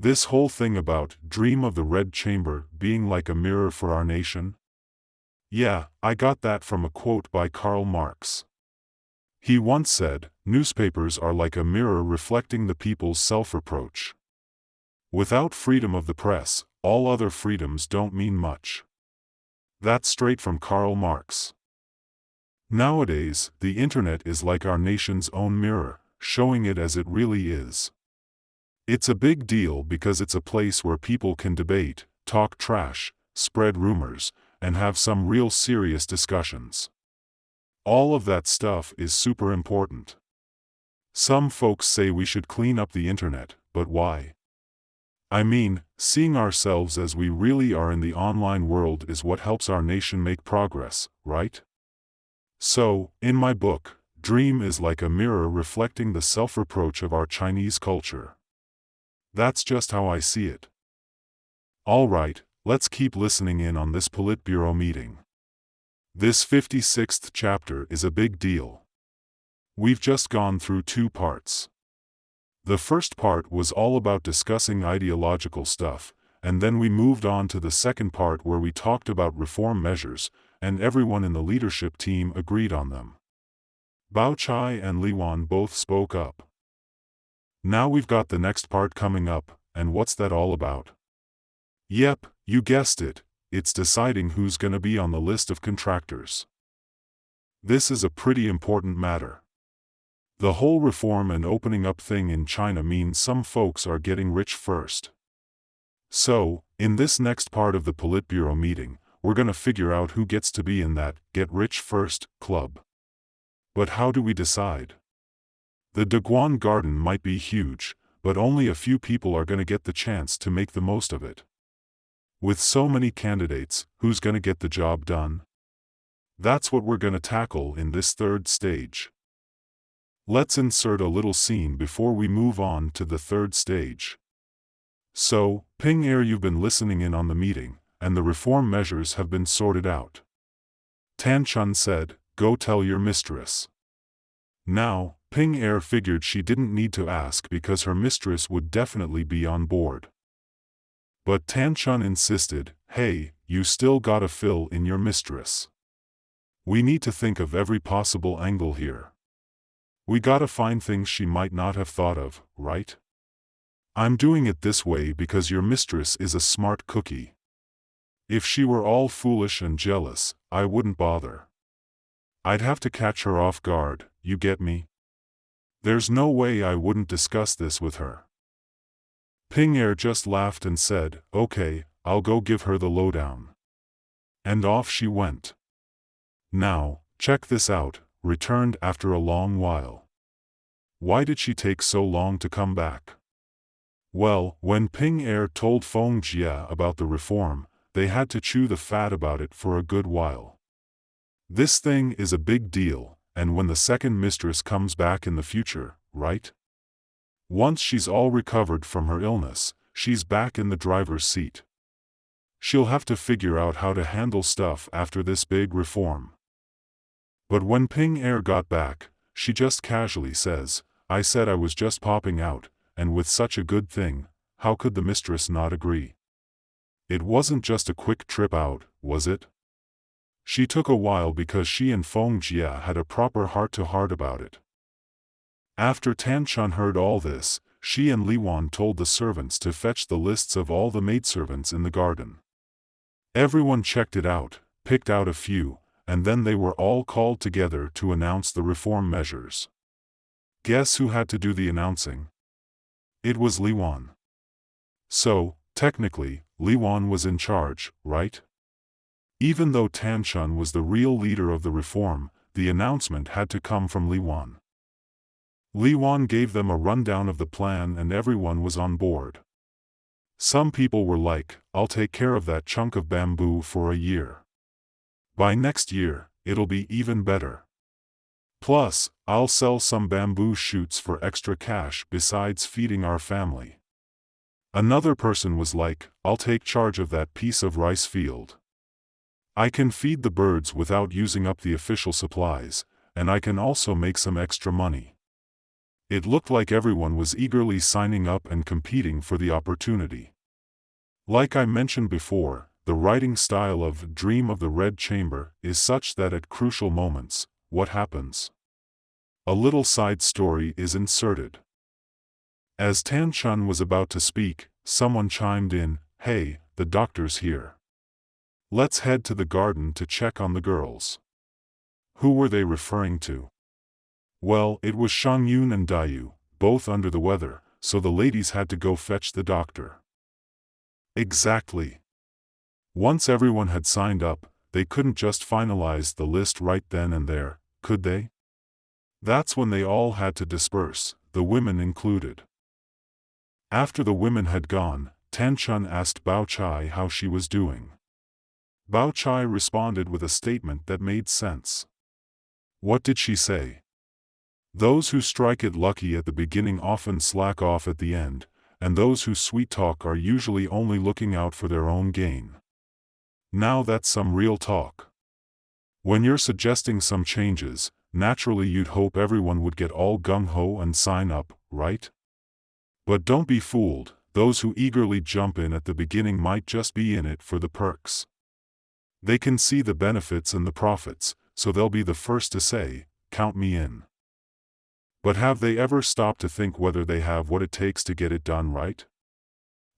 This whole thing about dream of the red chamber being like a mirror for our nation? Yeah, I got that from a quote by Karl Marx. He once said, newspapers are like a mirror reflecting the people's self-reproach. Without freedom of the press, all other freedoms don't mean much. That's straight from Karl Marx. Nowadays, the internet is like our nation's own mirror, showing it as it really is. It's a big deal because it's a place where people can debate, talk trash, spread rumors, and have some real serious discussions. All of that stuff is super important. Some folks say we should clean up the internet, but why? I mean, seeing ourselves as we really are in the online world is what helps our nation make progress, right? So, in my book, Dream is like a mirror reflecting the self-reproach of our Chinese culture. That's just how I see it. Alright, let's keep listening in on this Politburo meeting. This 56th chapter is a big deal. We've just gone through 2 parts. The first part was all about discussing ideological stuff, and then we moved on to the second part where we talked about reform measures, and everyone in the leadership team agreed on them. Baochai and Liwan both spoke up. Now we've got the next part coming up, and what's that all about? Yep, you guessed it, it's deciding who's gonna be on the list of contractors. This is a pretty important matter. The whole reform and opening up thing in China means some folks are getting rich first. So, in this next part of the Politburo meeting, we're gonna figure out who gets to be in that get rich first club. But how do we decide? The Hengwu Garden might be huge, but only a few people are gonna get the chance to make the most of it. With so many candidates, who's gonna get the job done? That's what we're gonna tackle in this third stage. Let's insert a little scene before we move on to the third stage. So, Ping Er, you've been listening in on the meeting, and the reform measures have been sorted out. Tanchun said, go tell your mistress. Now, Ping Er figured she didn't need to ask because her mistress would definitely be on board. But Tanchun insisted, hey, you still gotta fill in your mistress. We need to think of every possible angle here. We gotta find things she might not have thought of, right? I'm doing it this way because your mistress is a smart cookie. If she were all foolish and jealous, I wouldn't bother. I'd have to catch her off guard, you get me? There's no way I wouldn't discuss this with her. Ping Er just laughed and said, okay, I'll go give her the lowdown. And off she went. Now, check this out, returned after a long while. Why did she take so long to come back? Well, when Ping Er told Feng Jie about the reform, they had to chew the fat about it for a good while. This thing is a big deal, and when the second mistress comes back in the future, right? Once she's all recovered from her illness, she's back in the driver's seat. She'll have to figure out how to handle stuff after this big reform. But when Ping Er got back, she just casually says, I said I was just popping out, and with such a good thing, how could the mistress not agree? It wasn't just a quick trip out, was it? She took a while because she and Feng Jie had a proper heart-to-heart about it. After Tanchun heard all this, she and Liwan told the servants to fetch the lists of all the maidservants in the garden. Everyone checked it out, picked out a few, and then they were all called together to announce the reform measures. Guess who had to do the announcing? It was Liwan. So, technically, Liwan was in charge, right? Even though Tanchun was the real leader of the reform, the announcement had to come from Liwan. Liwan gave them a rundown of the plan and everyone was on board. Some people were like, I'll take care of that chunk of bamboo for a year. By next year, it'll be even better. Plus, I'll sell some bamboo shoots for extra cash besides feeding our family. Another person was like, I'll take charge of that piece of rice field. I can feed the birds without using up the official supplies, and I can also make some extra money. It looked like everyone was eagerly signing up and competing for the opportunity. Like I mentioned before, the writing style of Dream of the Red Chamber is such that at crucial moments, what happens? A little side story is inserted. As Tanchun was about to speak, someone chimed in, "Hey, the doctor's here. Let's head to the garden to check on the girls." Who were they referring to? Well, it was Shangyun and Dayu, both under the weather, so the ladies had to go fetch the doctor. Exactly. Once everyone had signed up, they couldn't just finalize the list right then and there, could they? That's when they all had to disperse, the women included. After the women had gone, Tanchun asked Baochai how she was doing. Baochai responded with a statement that made sense. What did she say? Those who strike it lucky at the beginning often slack off at the end, and those who sweet talk are usually only looking out for their own gain. Now that's some real talk. When you're suggesting some changes, naturally you'd hope everyone would get all gung-ho and sign up, right? But don't be fooled, those who eagerly jump in at the beginning might just be in it for the perks. They can see the benefits and the profits, so they'll be the first to say, "Count me in." But have they ever stopped to think whether they have what it takes to get it done right?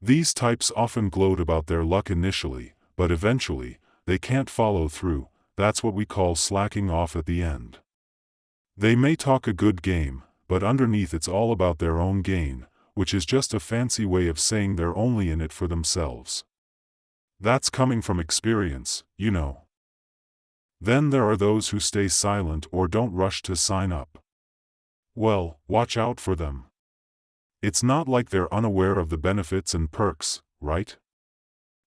These types often gloat about their luck initially, but eventually, they can't follow through. That's what we call slacking off at the end. They may talk a good game, but underneath it's all about their own gain, which is just a fancy way of saying they're only in it for themselves. That's coming from experience, you know. Then there are those who stay silent or don't rush to sign up. Well, watch out for them. It's not like they're unaware of the benefits and perks, right?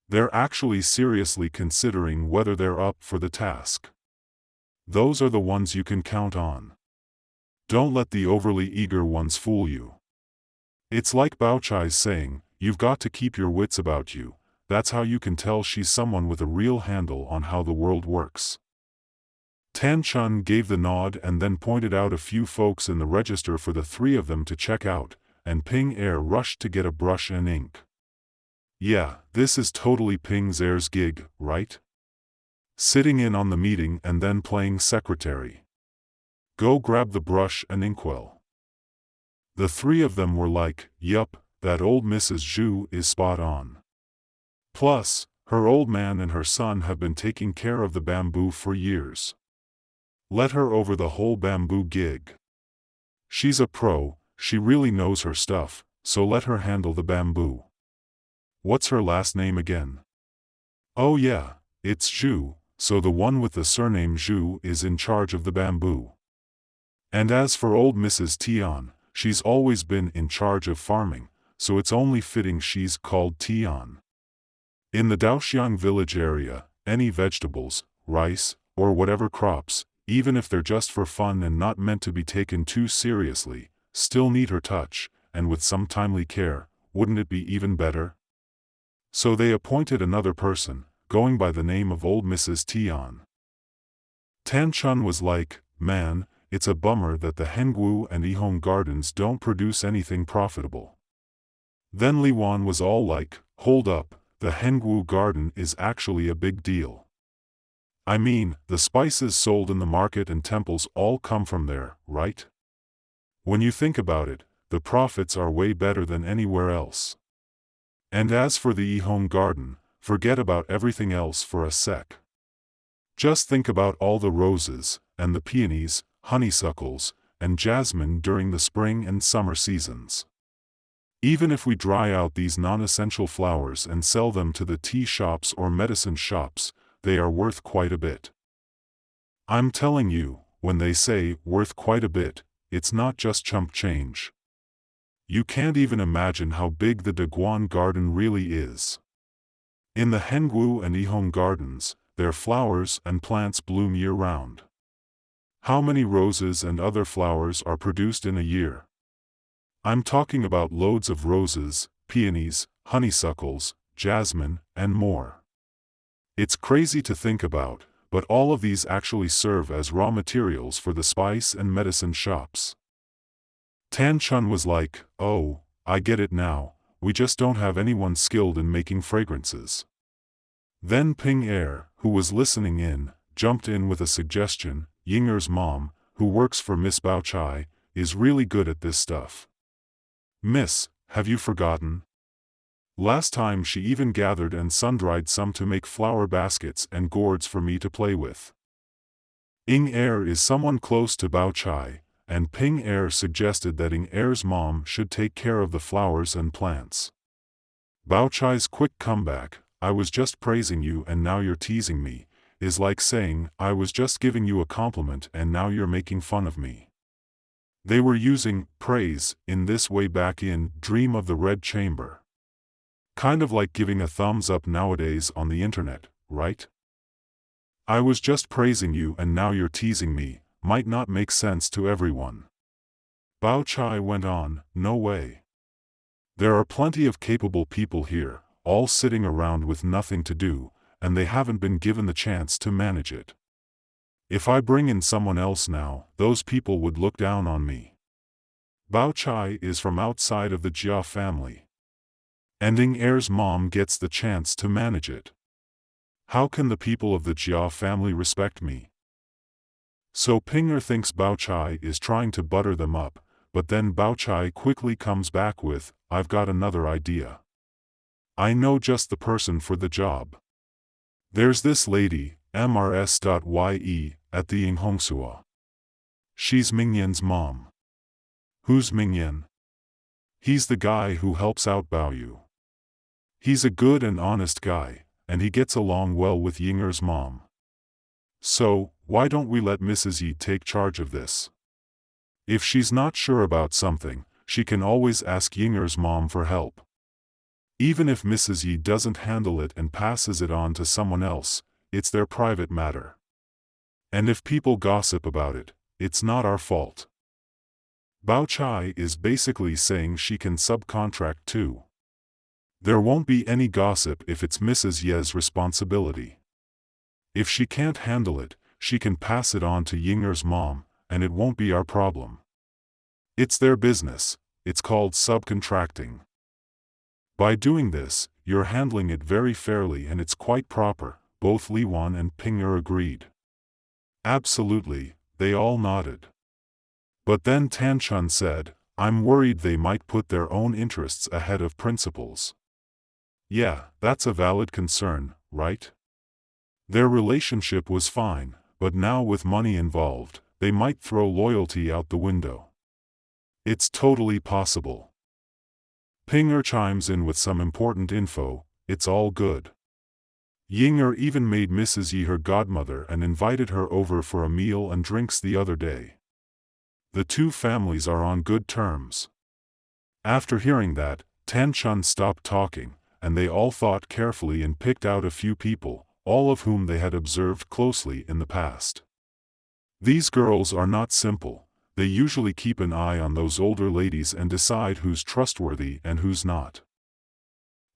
They're actually seriously considering whether they're up for the task. Those are the ones you can count on. Don't let the overly eager ones fool you. It's like Baochai's saying, you've got to keep your wits about you. That's how you can tell she's someone with a real handle on how the world works. Tanchun gave the nod and then pointed out a few folks in the register for the three of them to check out, and Ping Er rushed to get a brush and ink. Yeah, this is totally Ping Er's gig, right? Sitting in on the meeting and then playing secretary. Go grab the brush and inkwell. The three of them were like, yup, that old Mrs. Zhu is spot on. Plus, her old man and her son have been taking care of the bamboo for years. Let her over the whole bamboo gig. She's a pro, she really knows her stuff, so let her handle the bamboo. What's her last name again? Oh yeah, it's Zhu, so the one with the surname Zhu is in charge of the bamboo. And as for old Mrs. Tian, she's always been in charge of farming, so it's only fitting she's called Tian. In the Daoxiang village area, any vegetables, rice, or whatever crops, even if they're just for fun and not meant to be taken too seriously, still need her touch, and with some timely care, wouldn't it be even better? So they appointed another person, going by the name of old Mrs. Tian. Tanchun was like, man, it's a bummer that the Hengwu and Yihong Gardens don't produce anything profitable. Then Li Wan was all like, hold up, the Hengwu garden is actually a big deal. I mean, the spices sold in the market and temples all come from there, right? When you think about it, the profits are way better than anywhere else. And as for the Yihong garden, forget about everything else for a sec. Just think about all the roses, and the peonies, honeysuckles, and jasmine during the spring and summer seasons. Even if we dry out these non-essential flowers and sell them to the tea shops or medicine shops, they are worth quite a bit. I'm telling you, when they say worth quite a bit, it's not just chump change. You can't even imagine how big the Daguan garden really is. In the Hengwu and Yihong Gardens, their flowers and plants bloom year-round. How many roses and other flowers are produced in a year? I'm talking about loads of roses, peonies, honeysuckles, jasmine, and more. It's crazy to think about, but all of these actually serve as raw materials for the spice and medicine shops. Tanchun was like, oh, I get it now, we just don't have anyone skilled in making fragrances. Then Ping Er, who was listening in, jumped in with a suggestion. Yinger's mom, who works for Miss Baochai, is really good at this stuff. Miss, have you forgotten? Last time she even gathered and sun-dried some to make flower baskets and gourds for me to play with. Ying Er is someone close to Baochai, and Ping Er suggested that Ying Er's mom should take care of the flowers and plants. Baochai's quick comeback, I was just praising you and now you're teasing me, is like saying, I was just giving you a compliment and now you're making fun of me. They were using praise in this way back in Dream of the Red Chamber. Kind of like giving a thumbs up nowadays on the internet, right? I was just praising you and now you're teasing me, might not make sense to everyone. Baochai went on, no way. There are plenty of capable people here, all sitting around with nothing to do, and they haven't been given the chance to manage it. If I bring in someone else now, those people would look down on me. Baochai is from outside of the Jia family. And Ying Er's mom gets the chance to manage it. How can the people of the Jia family respect me? So Ping Er thinks Baochai is trying to butter them up, but then Baochai quickly comes back with, I've got another idea. I know just the person for the job. There's this lady, Mrs.Ye, at the Yinghongsua. She's Mingyan's mom. Who's Mingyan? He's the guy who helps out Baoyu. He's a good and honest guy, and he gets along well with Yinger's mom. So, why don't we let Mrs. Yi take charge of this? If she's not sure about something, she can always ask Yinger's mom for help. Even if Mrs. Yi doesn't handle it and passes it on to someone else, it's their private matter. And if people gossip about it, it's not our fault. Baochai is basically saying she can subcontract too. There won't be any gossip if it's Mrs. Ye's responsibility. If she can't handle it, she can pass it on to Yinger's mom, and it won't be our problem. It's their business, it's called subcontracting. By doing this, you're handling it very fairly and it's quite proper, both Li Wan and Ping Er agreed. Absolutely, they all nodded. But then Tanchun said, I'm worried they might put their own interests ahead of principles. Yeah, that's a valid concern, right? Their relationship was fine, but now with money involved, they might throw loyalty out the window. It's totally possible. Ping Er chimes in with some important info, it's all good. Yinger even made Mrs. Yi her godmother and invited her over for a meal and drinks the other day. The two families are on good terms. After hearing that, Tanchun stopped talking, and they all thought carefully and picked out a few people, all of whom they had observed closely in the past. These girls are not simple. They usually keep an eye on those older ladies and decide who's trustworthy and who's not.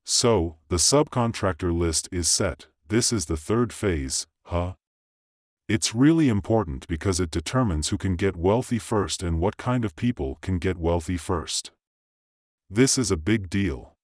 So, the subcontractor list is set. This is the third phase, huh? It's really important because it determines who can get wealthy first and what kind of people can get wealthy first. This is a big deal.